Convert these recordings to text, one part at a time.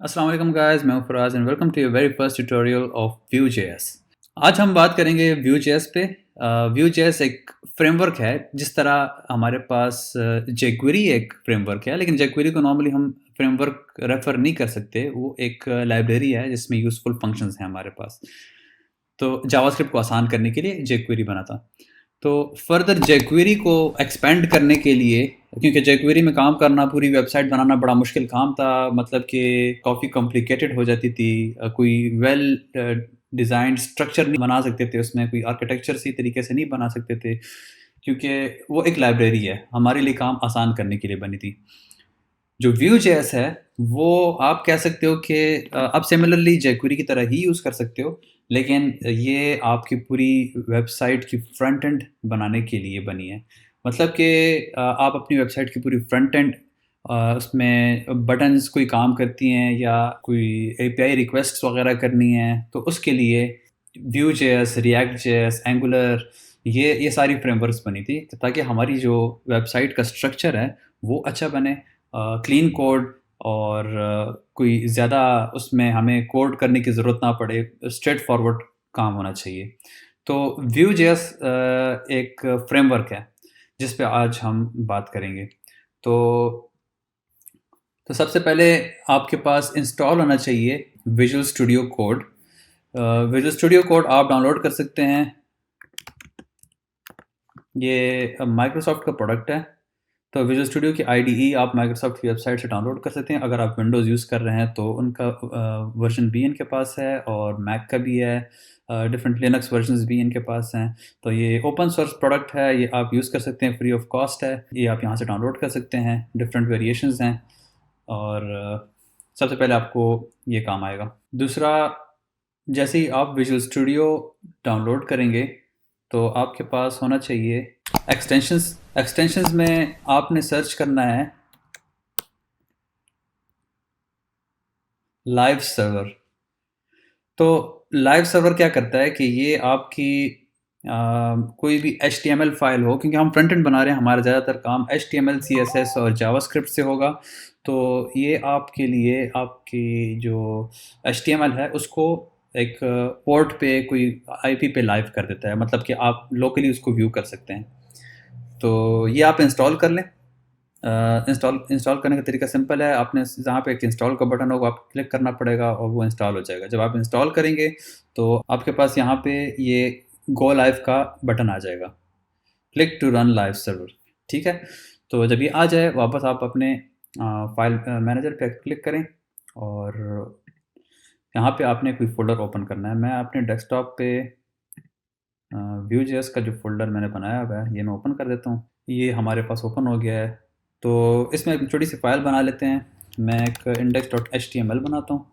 अस्सलाम वालेकुम गाइस, मैं हूं Faraz and welcome to your very first tutorial of Vue.js। आज हम बात करेंगे Vue.js पे। Vue.js एक फ्रेमवर्क है। जिस तरह हमारे पास jQuery एक फ्रेमवर्क है, लेकिन jQuery को नॉर्मली हम फ्रेमवर्क रेफर नहीं कर सकते। वो एक लाइब्रेरी है जिसमें यूजफुल फंक्शंस हैं हमारे पास। तो जावास्क्रिप्ट को आसान करने के लिए jQuery बना था। तो फर्दर jQuery को एक्सपेंड करने के लिए, क्योंकि jQuery में काम करना, पूरी वेबसाइट बनाना बड़ा मुश्किल काम था। मतलब कि काफ़ी कॉम्प्लिकेटेड हो जाती थी। कोई वेल डिज़ाइंड स्ट्रक्चर नहीं बना सकते थे उसमें, कोई आर्किटेक्चर सही तरीके से नहीं बना सकते थे, क्योंकि वो एक लाइब्रेरी है, हमारे लिए काम आसान करने के लिए बनी थी। जो Vue.js है, वो आप कह सकते हो कि आप सिमिलरली jQuery की तरह ही यूज़ कर सकते हो, लेकिन ये आपकी पूरी वेबसाइट की फ्रंट एंड बनाने के लिए बनी है। मतलब कि आप अपनी वेबसाइट की पूरी फ्रंट एंड, उसमें बटन्स कोई काम करती हैं या कोई एपीआई रिक्वेस्ट्स वगैरह करनी है, तो उसके लिए Vue.js, React.js, Angular, ये सारी फ्रेमवर्क्स बनी थी, ताकि हमारी जो वेबसाइट का स्ट्रक्चर है वो अच्छा बने, क्लीन कोड, और कोई ज़्यादा उसमें हमें कोड करने की ज़रूरत ना पड़े, स्ट्रेट फॉरवर्ड काम होना चाहिए। तो Vue.js एक फ्रेमवर्क है जिस पे आज हम बात करेंगे। तो सबसे पहले आपके पास इंस्टॉल होना चाहिए visual studio code. Visual studio code आप डाउनलोड कर सकते हैं। ये माइक्रोसॉफ्ट का प्रोडक्ट है। तो विजुअल स्टूडियो की आईडीई आप माइक्रोसॉफ्ट की वेबसाइट से डाउनलोड कर सकते हैं। अगर आप विंडोज़ यूज़ कर रहे हैं तो उनका वर्जन भी इनके पास है, और मैक का भी है। डिफरेंट लिनक्स वर्जन्स भी इनके पास हैं। तो ये ओपन सोर्स प्रोडक्ट है, ये आप यूज़ कर सकते हैं, फ्री ऑफ कॉस्ट है। ये आप यहाँ से डाउनलोड कर सकते हैं। डिफरेंट वेरिएशंस हैं, और सबसे पहले आपको ये काम आएगा। दूसरा, जैसे ही आप विजुअल स्टूडियो डाउनलोड करेंगे तो आपके पास होना चाहिए एक्सटेंशंस। एक्सटेंशंस में आपने सर्च करना है लाइव सर्वर। तो लाइव सर्वर क्या करता है कि ये आपकी कोई भी HTML फाइल हो, क्योंकि हम फ्रंट एंड बना रहे हैं, हमारा ज़्यादातर काम HTML, CSS और जावास्क्रिप्ट से होगा। तो ये आपके लिए आपकी जो HTML है उसको एक पोर्ट पे, कोई IP पे लाइव कर देता है। मतलब कि आप लोकली उसको व्यू कर सकते हैं। तो ये आप इंस्टॉल कर लें। इंस्टॉल इंस्टॉल करने का तरीका सिंपल है। आपने जहाँ पे एक इंस्टॉल का बटन होगा, आपको क्लिक करना पड़ेगा और वो इंस्टॉल हो जाएगा। जब आप इंस्टॉल करेंगे तो आपके पास यहाँ पे ये गो लाइव का बटन आ जाएगा, click to run live server. ठीक है। तो जब ये आ जाए, वापस आप अपने फाइल मैनेजर पे क्लिक करें, और यहाँ पे आपने कोई फ़ोल्डर ओपन करना है। मैं अपने डेस्कटॉप पे Vue.js का जो फ़ोल्डर मैंने बनाया हुआ है, ये मैं ओपन कर देता हूँ। ये हमारे पास ओपन हो गया है। तो इसमें एक छोटी सी फ़ाइल बना लेते हैं। मैं एक index.html बनाता हूँ।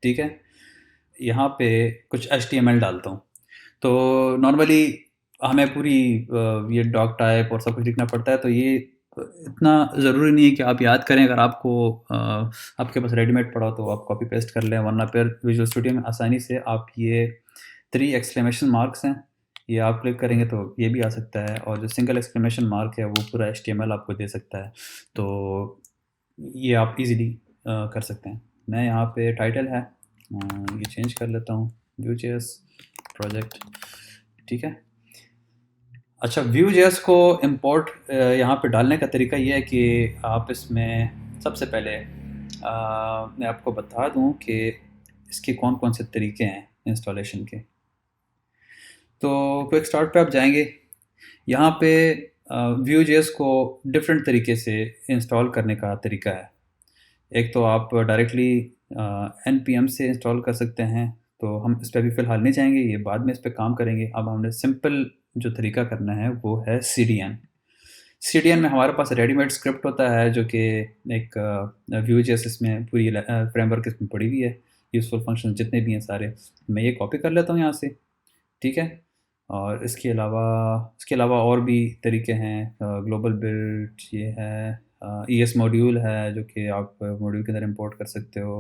ठीक है। यहाँ पे कुछ HTML डालता हूँ। तो नॉर्मली हमें पूरी ये डॉक टाइप और सब कुछ लिखना पड़ता है। तो ये इतना ज़रूरी नहीं है कि आप याद करें। अगर आपको आपके पास रेडीमेड पड़ा हो तो आप कॉपी पेस्ट कर लें, वरना फिर विजुअल स्टूडियो में आसानी से आप ये 3 एक्सक्लेमेशन मार्क्स हैं, ये आप क्लिक करेंगे तो ये भी आ सकता है, और जो सिंगल एक्सक्लेमेशन मार्क है वो पूरा HTML आपको दे सकता है। तो ये आप इजीली कर सकते हैं। मैं यहाँ पे टाइटल है, ये चेंज कर लेता हूँ, Vue.js प्रोजेक्ट। ठीक है। अच्छा, Vue.js को इंपोर्ट यहाँ पे डालने का तरीका ये है कि आप इसमें सबसे पहले मैं आपको बता दूँ कि इसके कौन कौन से तरीके हैं इंस्टॉलेशन के। तो क्विक स्टार्ट पे आप जाएंगे। यहाँ पे Vue.js को डिफरेंट तरीके से इंस्टॉल करने का तरीका है। एक तो आप डायरेक्टली npm से इंस्टॉल कर सकते हैं। तो हम इस पर अभी फ़िलहाल नहीं जाएंगे, ये बाद में इस पर काम करेंगे। अब हमने सिंपल जो तरीका करना है वो है cdn। cdn में हमारे पास रेडीमेड स्क्रिप्ट होता है, जो कि एक Vue.js इसमें पूरी फ्रेमवर्क इसमें पड़ी हुई है। यूज़फुल फंक्शन जितने भी हैं सारे, मैं ये कॉपी कर लेता हूँ यहाँ से। ठीक है। और इसके अलावा और भी तरीके हैं। ग्लोबल बिल्ड ये है, ES मॉड्यूल है जो कि आप मॉड्यूल के अंदर इंपोर्ट कर सकते हो।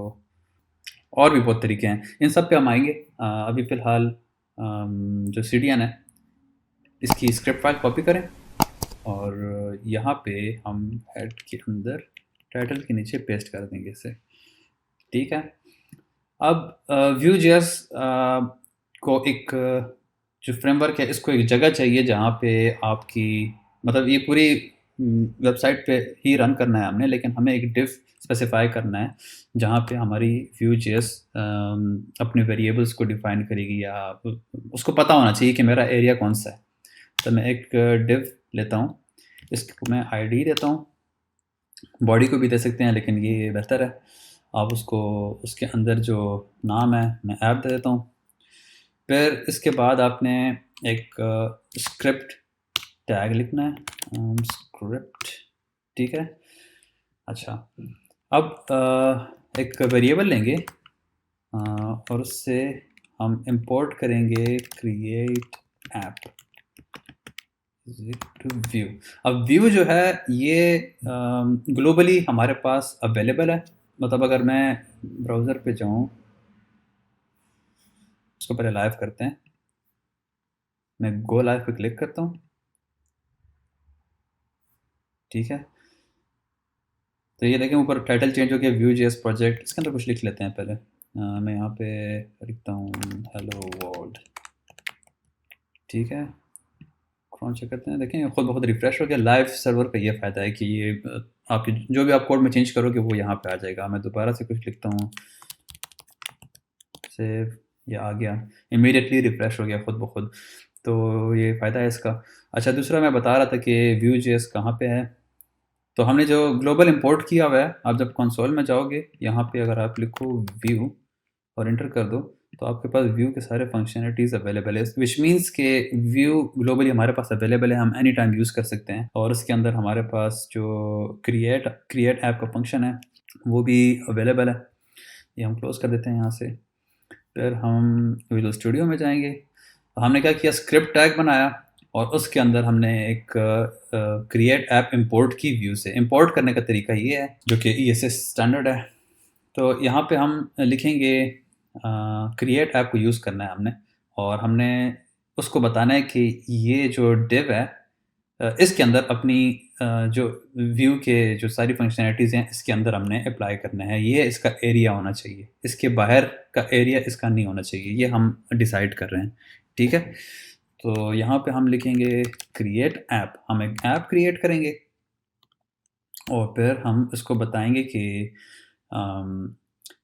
और भी बहुत तरीके हैं, इन सब पे हम आएंगे। अभी फ़िलहाल जो CDN है इसकी स्क्रिप्ट फाइल कॉपी करें और यहाँ पे हम हेड के अंदर टाइटल के नीचे पेस्ट कर देंगे इसे। ठीक है, अब Vue.js को एक जो फ्रेमवर्क है इसको एक जगह चाहिए जहाँ पे आपकी मतलब ये पूरी वेबसाइट पे ही रन करना है हमने, लेकिन हमें एक डिफ स्पेसिफाई करना है जहाँ पे हमारी Vue.js अपने वेरिएबल्स को डिफाइन करेगी या उसको पता होना चाहिए कि मेरा एरिया कौन सा है। तो मैं एक डिव लेता हूँ, इसको मैं ID देता हूँ, बॉडी को भी दे सकते हैं लेकिन ये बेहतर है। आप उसको उसके अंदर जो नाम है मैं ऐप दे देता हूँ। फिर इसके बाद आपने एक स्क्रिप्ट टैग लिखना है, स्क्रिप्ट। ठीक है, अच्छा अब एक वेरिएबल लेंगे और उससे हम इंपोर्ट करेंगे क्रिएट ऐप टू व्यू। अब व्यू जो है ये ग्लोबली हमारे पास अवेलेबल है, मतलब अगर मैं ब्राउज़र पे जाऊँ, उसको पहले लाइव करते हैं, मैं गो लाइव पे क्लिक करता हूँ। ठीक है, तो ये देखें ऊपर टाइटल चेंज हो गया, Vue.js प्रोजेक्ट। इसके अंदर कुछ लिख लेते हैं पहले। मैं यहाँ पे लिखता हूँ हेलो वर्ल्ड। ठीक है, क्रॉस चेक करते हैं, देखें खुद बहुत रिफ्रेश हो गया। लाइव सर्वर का ये फ़ायदा है कि ये आपकी जो भी आप कोड में चेंज करोगे वो यहाँ पे आ जाएगा। मैं दोबारा से कुछ लिखता हूँ, सेव, ये आ गया, इमीडिएटली रिफ्रेश हो गया खुद ब खुद। तो ये फ़ायदा है इसका। अच्छा, दूसरा मैं बता रहा था कि Vue.js कहाँ पे है। तो हमने जो ग्लोबल इंपोर्ट किया हुआ है, आप जब कंसोल में जाओगे यहाँ पे अगर आप लिखो व्यू और इंटर कर दो तो आपके पास व्यू के सारे फंक्शनलिटीज़ अवेलेबल है, विच मीन्स के व्यू ग्लोबली हमारे पास अवेलेबल है, हम एनी टाइम यूज़ कर सकते हैं। और इसके अंदर हमारे पास जो क्रिएट ऐप का फंक्शन है वो भी अवेलेबल है। ये हम क्लोज़ कर देते हैं यहाँ से। फिर हम विजुअल स्टूडियो में जाएंगे। हमने क्या किया, स्क्रिप्ट टैग बनाया और उसके अंदर हमने एक क्रिएट ऐप इंपोर्ट की व्यू से। इंपोर्ट करने का तरीका ये है जो कि ESS स्टैंडर्ड है। तो यहाँ पे हम लिखेंगे क्रिएट ऐप को यूज़ करना है हमने, और हमने उसको बताना है कि ये जो डिव है इसके अंदर अपनी जो व्यू के जो सारी फंक्शनैलिटीज़ हैं इसके अंदर हमने अप्लाई करना है। ये इसका एरिया होना चाहिए, इसके बाहर का एरिया इसका नहीं होना चाहिए, ये हम डिसाइड कर रहे हैं। ठीक है, तो यहाँ पे हम लिखेंगे क्रिएट ऐप, हम एक ऐप क्रिएट करेंगे और फिर हम इसको बताएंगे कि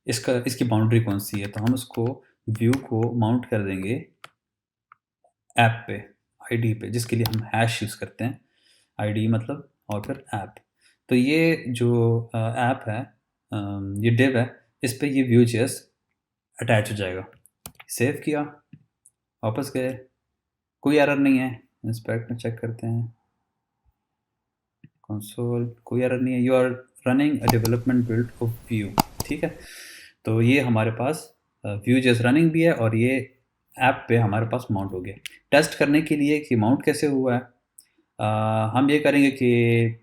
इसकी बाउंड्री कौन सी है। तो हम इसको व्यू को माउंट कर देंगे ऐप पे, ID पे, जिसके लिए हम हैश यूज़ करते हैं। ID मतलब और फिर ऐप। तो ये जो ऐप है, ये डिव है, इस पे ये Vue.js अटैच हो जाएगा। सेव किया, वापस गए, कोई एरर नहीं है। इंस्पेक्ट में चेक करते हैं, कंसोल, कोई एरर नहीं है। You are running a development build of Vue. ठीक है, तो ये हमारे पास Vue.js रनिंग भी है और ये ऐप पे हमारे पास माउंट हो गया। टेस्ट करने के लिए कि माउंट कैसे हुआ है, हम ये करेंगे कि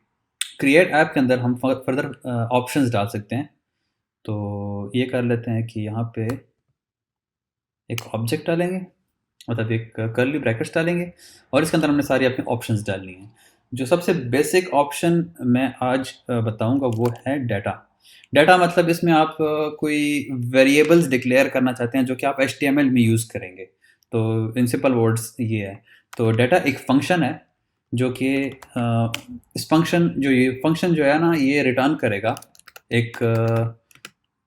क्रिएट ऐप के अंदर हम फर्दर ऑप्शंस डाल सकते हैं। तो ये कर लेते हैं कि यहाँ पे एक ऑब्जेक्ट डालेंगे, मतलब एक कर्ली ब्रैकेट्स डालेंगे और इसके अंदर हमने सारी अपनी ऑप्शंस डालनी हैं। जो सबसे बेसिक ऑप्शन मैं आज बताऊंगा वो है डाटा। डाटा मतलब इसमें आप कोई वेरिएबल्स डिक्लेयर करना चाहते हैं जो कि आप HTML में यूज़ करेंगे। तो इन सिंपल वर्ड्स ये है। तो डाटा एक फंक्शन है जो कि इस फंक्शन ये फंक्शन जो है ना, ये रिटर्न करेगा एक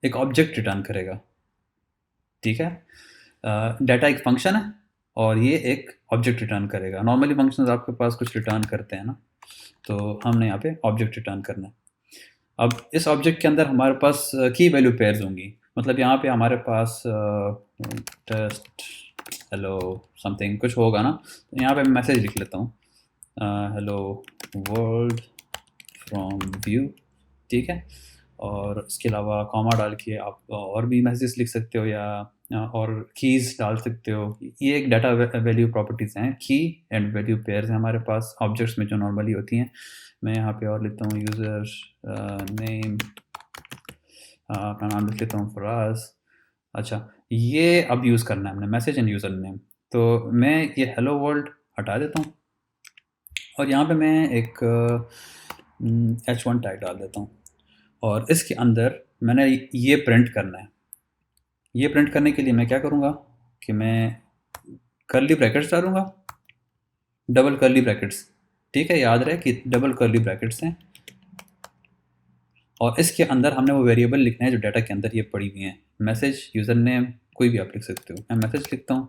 एक ऑब्जेक्ट रिटर्न करेगा। ठीक है, डाटा एक फंक्शन है और ये एक ऑब्जेक्ट रिटर्न करेगा। नॉर्मली फंक्शंस आपके पास कुछ रिटर्न करते हैं ना, तो हमने यहाँ पे ऑब्जेक्ट रिटर्न करना है। अब इस ऑब्जेक्ट के अंदर हमारे पास की वैल्यू पेयर्स होंगी। मतलब यहाँ पे हमारे पास टेस्ट हेलो समथिंग कुछ होगा ना, तो यहाँ पे मैं मैसेज लिख लेता हूँ, हेलो वर्ल्ड फ्रॉम व्यू। ठीक है, और इसके अलावा कॉमा डाल के आप और भी मैसेज लिख सकते हो या और कीज़ डाल सकते हो। ये एक डाटा वैल्यू प्रॉपर्टीज़ हैं, की एंड वैल्यू पेयर्स हैं हमारे पास ऑब्जेक्ट्स में जो नॉर्मली होती हैं। मैं यहाँ पे और लिखता हूँ यूज़र नेम, अपना नाम लिख लेता हूँ फराज, अच्छा, ये अब यूज़ करना है हमने मैसेज एंड यूज़र नेम। तो मैं ये हेलो वर्ल्ड हटा देता हूँ और यहाँ पे मैं एक H1 टैग डाल देता हूँ और इसके अंदर मैंने ये प्रिंट करना है। ये प्रिंट करने के लिए मैं क्या करूँगा कि मैं कर्ली ब्रैकेट्स डालूँगा, डबल कर्ली ब्रैकेट्स, ठीक है? याद रहे कि डबल कर्ली ब्रैकेट्स हैं और इसके अंदर हमने वो वेरिएबल लिखना है जो डाटा के अंदर ये पड़ी हुई हैं। मैसेज, यूज़र नेम, कोई भी आप लिख सकते हो। मैं मैसेज लिखता हूँ,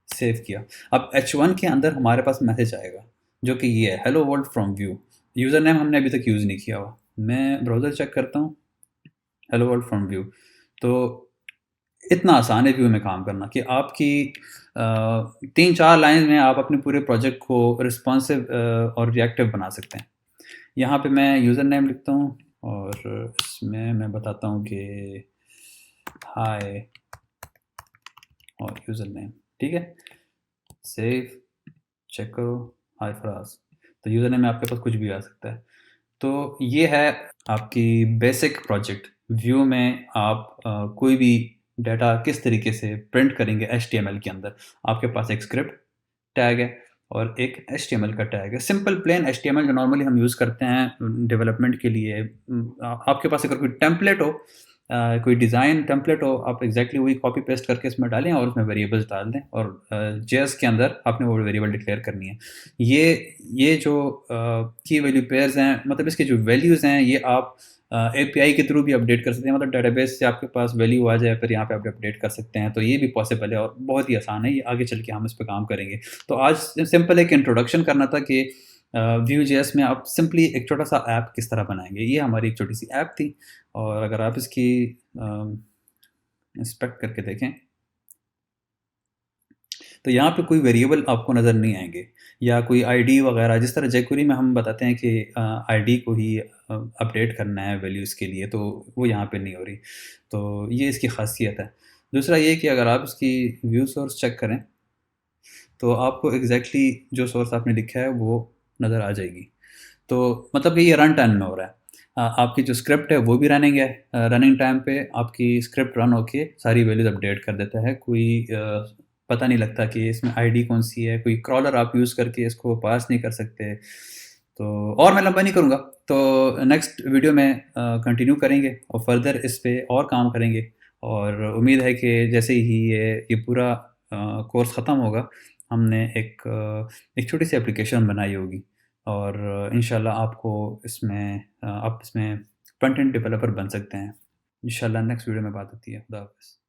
सेव किया। अब H1 के अंदर हमारे पास मैसेज आएगा जो कि ये है, hello world from view. User name हमने अभी तक यूज़ नहीं किया हुआ। मैं ब्राउज़र चेक करता हूँ, हेलो वर्ल्ड फ्रॉम व्यू। तो इतना आसान है व्यू में काम करना कि आपकी 3-4 लाइन में आप अपने पूरे प्रोजेक्ट को रिस्पॉन्सिव और रिएक्टिव बना सकते हैं। यहाँ पे मैं यूज़र नेम लिखता हूँ और इसमें मैं बताता हूँ कि हाय और यूज़र नेम, ठीक है? सेव, चेक करो, हाय फराज। तो यूज़र नेम में आपके पास कुछ भी आ सकता है। तो ये है आपकी बेसिक प्रोजेक्ट। व्यू में आप कोई भी डाटा किस तरीके से प्रिंट करेंगे HTML के अंदर। आपके पास एक स्क्रिप्ट टैग है और एक HTML का टैग है। सिंपल प्लेन HTML जो नॉर्मली हम यूज़ करते हैं डेवलपमेंट के लिए। आपके पास अगर कोई टेम्पलेट हो, कोई डिज़ाइन टेम्पलेट हो, आप एग्जैक्टली वही कॉपी पेस्ट करके इसमें डालें और उसमें वेरिएबल्स डाल दें और JS के अंदर आपने वो वेरिएबल डिक्लेयर करनी है। ये जो की वैल्यू पेयर्स हैं, मतलब इसके जो वैल्यूज़ हैं, ये आप API के थ्रू भी अपडेट कर सकते हैं। मतलब डेटाबेस से आपके पास वैल्यू आ जाए, फिर यहाँ पे आप अपडेट कर सकते हैं। तो ये भी पॉसिबल है और बहुत ही आसान है। ये आगे चल के हम इस पे काम करेंगे। तो आज सिंपल एक इंट्रोडक्शन करना था कि Vue.js में आप सिंपली एक छोटा-सा ऐप किस तरह बनाएँगे। ये हमारी एक छोटी-सी ऐप थी और अगर आप इसकी इंस्पेक्ट करके देखें, तो यहाँ पे कोई वेरिएबल आपको नज़र नहीं आएँगे या कोई आईडी वगैरह। जिस तरह jQuery में हम बताते हैं कि आईडी को ही अपडेट करना है वैल्यूज़ के लिए, तो वो यहाँ पे नहीं हो रही। तो ये इसकी ख़ासियत है। दूसरा ये कि अगर आप इसकी व्यू सोर्स चेक करें, तो आपको एग्ज़ैक्टली जो सोर्स आपने लिखा है वो नज़र आ जाएगी। तो मतलब कि ये रन टाइम में हो रहा है। आपकी जो स्क्रिप्ट है वो भी रनिंग है। रनिंग टाइम पे आपकी स्क्रिप्ट रन होके सारी वैल्यूज़ अपडेट कर देता है। कोई पता नहीं लगता कि इसमें आईडी कौन-सी है, कोई क्रॉलर आप यूज़ करके इसको पार्स नहीं कर सकते। तो और मैं लंबा नहीं करूँगा, तो नेक्स्ट वीडियो में कंटिन्यू करेंगे और फर्दर इस पे और काम करेंगे और उम्मीद है कि जैसे ही ये पूरा कोर्स ख़त्म होगा, हमने एक छोटी-सी एप्लीकेशन बनाई होगी और इंशाल्लाह आपको इसमें आप इसमें फ्रंट एंड डेवलपर बन सकते हैं। इंशाल्लाह नेक्स्ट वीडियो में बात होती है। खुदा हाफ़िज़।